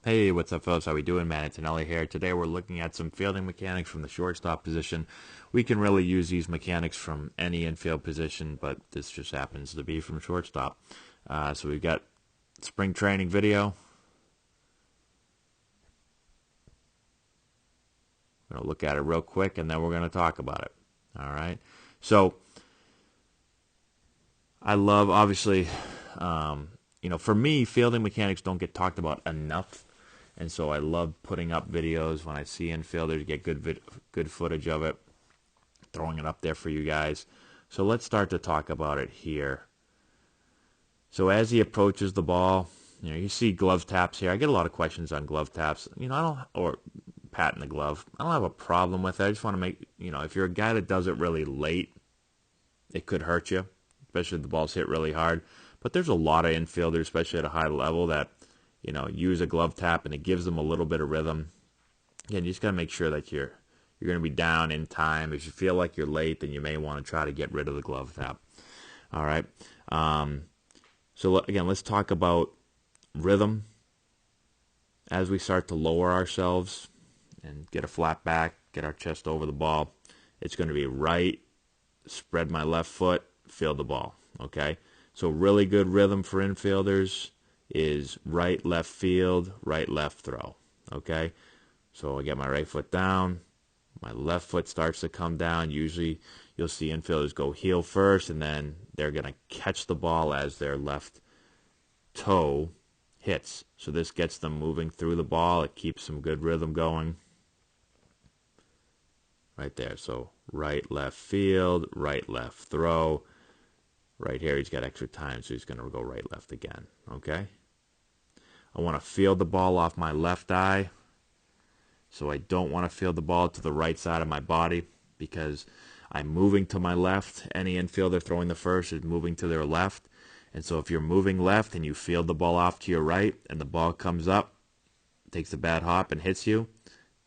Hey, what's up, folks? How we doing? Man, Antonelli here. Today we're looking at some fielding mechanics from the shortstop position. We can really use these mechanics from any infield position, but this just happens to be from shortstop. So we've got spring training video. We're going to look at it real quick, and then we're going to talk about it. All right. So I love, obviously, for me, fielding mechanics don't get talked about enough. And so I love putting up videos when I see infielders, get good footage of it, throwing it up there for you guys. So let's start to talk about it here. So as he approaches the ball, you see glove taps here. I get a lot of questions on glove taps. Or patting the glove. I don't have a problem with it. I just want to make, if you're a guy that does it really late, it could hurt you, especially if the ball's hit really hard. But there's a lot of infielders, especially at a high level, that use a glove tap, and it gives them a little bit of rhythm. Again, you just got to make sure that you're going to be down in time. If you feel like you're late, then you may want to try to get rid of the glove tap. All right. So again, let's talk about rhythm. As we start to lower ourselves and get a flat back, get our chest over the ball, it's going to be right, spread my left foot, field the ball. Okay. So really good rhythm for infielders is right, left field, right, left throw. Okay, so I get my right foot down, my left foot starts to come down. Usually you'll see infielders go heel first, and then they're going to catch the ball as their left toe hits. So this gets them moving through the ball. It keeps some good rhythm going. Right there. So right, left field, right, left throw. Right here he's got extra time, so he's going to go right, left again. Okay. I want to field the ball off my left eye. So I don't want to field the ball to the right side of my body because I'm moving to my left. Any infielder throwing the first is moving to their left. And so if you're moving left and you field the ball off to your right and the ball comes up, takes a bad hop and hits you,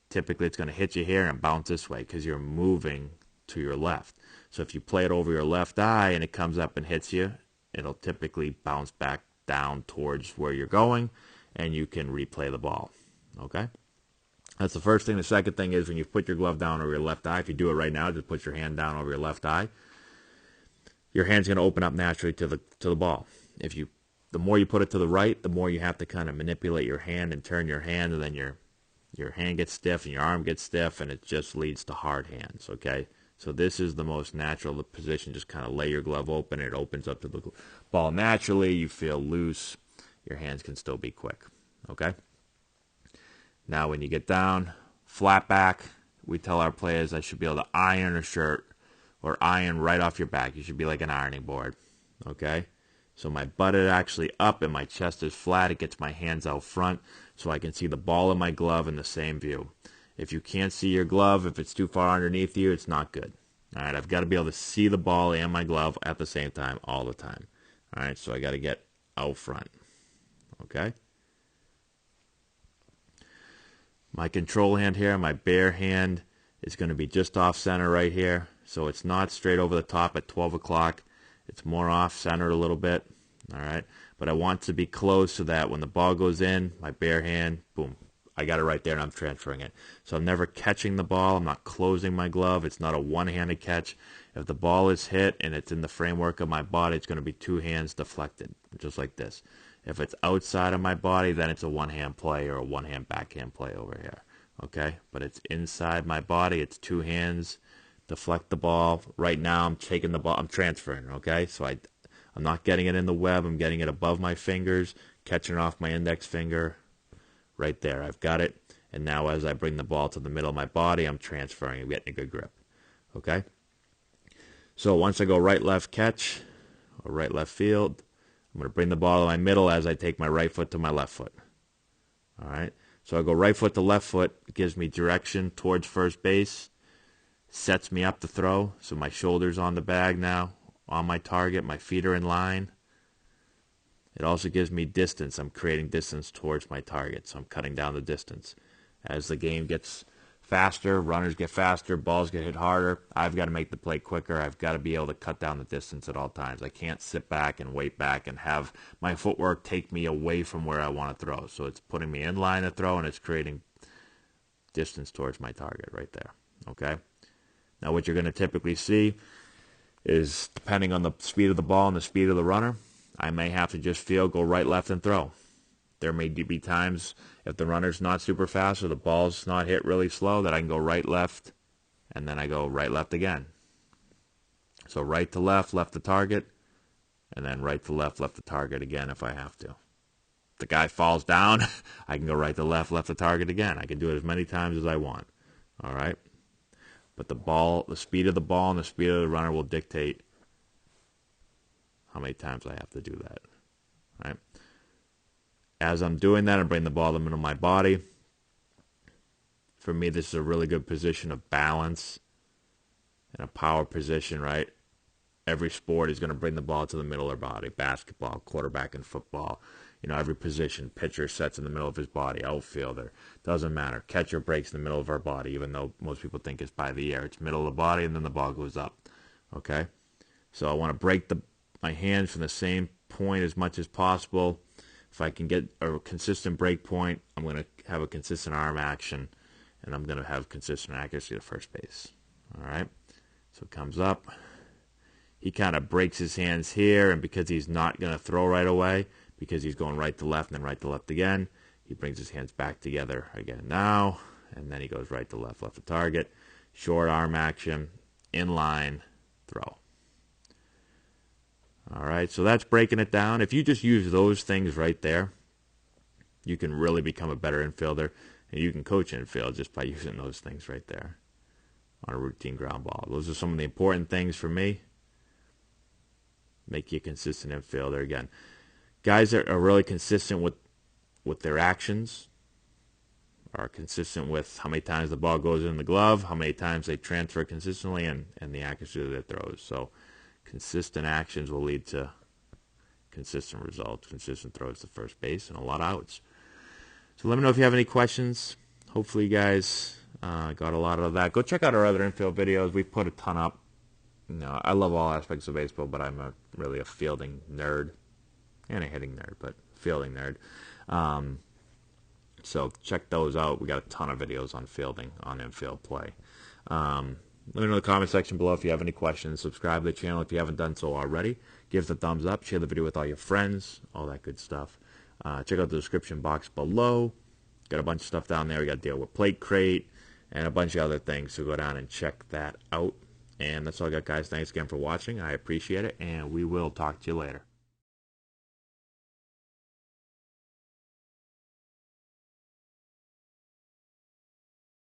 typically it's going to hit you here and bounce this way because you're moving to your left. So if you play it over your left eye and it comes up and hits you, it'll typically bounce back down towards where you're going, and you can replay the ball. Okay? That's the first thing. The second thing is when you put your glove down over your left eye, if you do it right now, just put your hand down over your left eye, your hand's going to open up naturally to the ball. The more you put it to the right, the more you have to kind of manipulate your hand and turn your hand, and then your hand gets stiff and your arm gets stiff, and it just leads to hard hands. Okay? So this is the most natural position. Just kind of lay your glove open. It opens up to the ball naturally. You feel loose. Your hands can still be quick. Okay? Now when you get down, flat back, we tell our players I should be able to iron a shirt or iron right off your back. You should be like an ironing board. Okay? So my butt is actually up and my chest is flat. It gets my hands out front so I can see the ball in my glove in the same view. If you can't see your glove, if it's too far underneath you, it's not good. All right, I've got to be able to see the ball and my glove at the same time all the time. All right, so I got to get out front. Okay? My control hand here, my bare hand, is going to be just off center right here. So it's not straight over the top at 12 o'clock. It's more off center a little bit. All right, but I want to be close so that when the ball goes in, my bare hand, boom, I got it right there and I'm transferring it. So I'm never catching the ball. I'm not closing my glove. It's not a one-handed catch. If the ball is hit and it's in the framework of my body, it's going to be two hands deflected, just like this. If it's outside of my body, then it's a one-hand play or a one-hand backhand play over here. Okay? But it's inside my body. It's two hands, deflect the ball. Right now I'm taking the ball. I'm transferring, okay? So I'm not getting it in the web. I'm getting it above my fingers, catching it off my index finger. Right there, I've got it. And now as I bring the ball to the middle of my body, I'm transferring and getting a good grip. Okay? So once I go right, left catch, or right, left field, I'm going to bring the ball to my middle as I take my right foot to my left foot. All right? So I go right foot to left foot. It gives me direction towards first base. Sets me up to throw. So my shoulder's on the bag now, on my target. My feet are in line. It also gives me distance. I'm creating distance towards my target, so I'm cutting down the distance. As the game gets faster, runners get faster, balls get hit harder. I've got to make the play quicker. I've got to be able to cut down the distance at all times. I can't sit back and wait back and have my footwork take me away from where I want to throw. So it's putting me in line to throw, and it's creating distance towards my target right there. Okay? Now what you're going to typically see is, depending on the speed of the ball and the speed of the runner, I may have to just field, go right, left, and throw. There may be times, if the runner's not super fast or the ball's not hit really slow, that I can go right, left, and then I go right, left again. So right to left the target, and then right to left the target again if I have to. If the guy falls down, I can go right to left the target again. I can do it as many times as I want. All right? But the speed of the ball and the speed of the runner will dictate how many times I have to do that. All right? As I'm doing that, I'm bringing the ball to the middle of my body. For me, this is a really good position of balance and a power position, right? Every sport is going to bring the ball to the middle of their body. Basketball, quarterback in football. Every position. Pitcher sets in the middle of his body. Outfielder. Doesn't matter. Catcher breaks in the middle of our body, even though most people think it's by the air. It's middle of the body, and then the ball goes up. Okay? So I want to break my hands from the same point as much as possible. If I can get a consistent break point, I'm going to have a consistent arm action, and I'm going to have consistent accuracy to first base. All right? So it comes up. He kind of breaks his hands here, and because he's not going to throw right away, because he's going right to left and then right to left again, he brings his hands back together again now, and then he goes right to left to target. Short arm action, in line, throw. All right, so that's breaking it down. If you just use those things right there, you can really become a better infielder, and you can coach infield just by using those things right there on a routine ground ball. Those are some of the important things for me. Make you a consistent infielder. Again, guys that are really consistent with their actions, are consistent with how many times the ball goes in the glove, how many times they transfer consistently, and the accuracy of their throws. So consistent actions will lead to consistent results, consistent throws to first base, and a lot of outs. So let me know if you have any questions. Hopefully you guys got a lot of that. Go check out our other infield videos. We've put a ton up. I love all aspects of baseball, but I'm really a fielding nerd. And a hitting nerd, but fielding nerd. So check those out. We got a ton of videos on fielding, on infield play. Let me know in the comment section below if you have any questions. Subscribe to the channel if you haven't done so already. Give the thumbs up. Share the video with all your friends. All that good stuff. Check out the description box below. Got a bunch of stuff down there. We got to deal with Plate Crate and a bunch of other things. So go down and check that out. And that's all I got, guys. Thanks again for watching. I appreciate it. And we will talk to you later.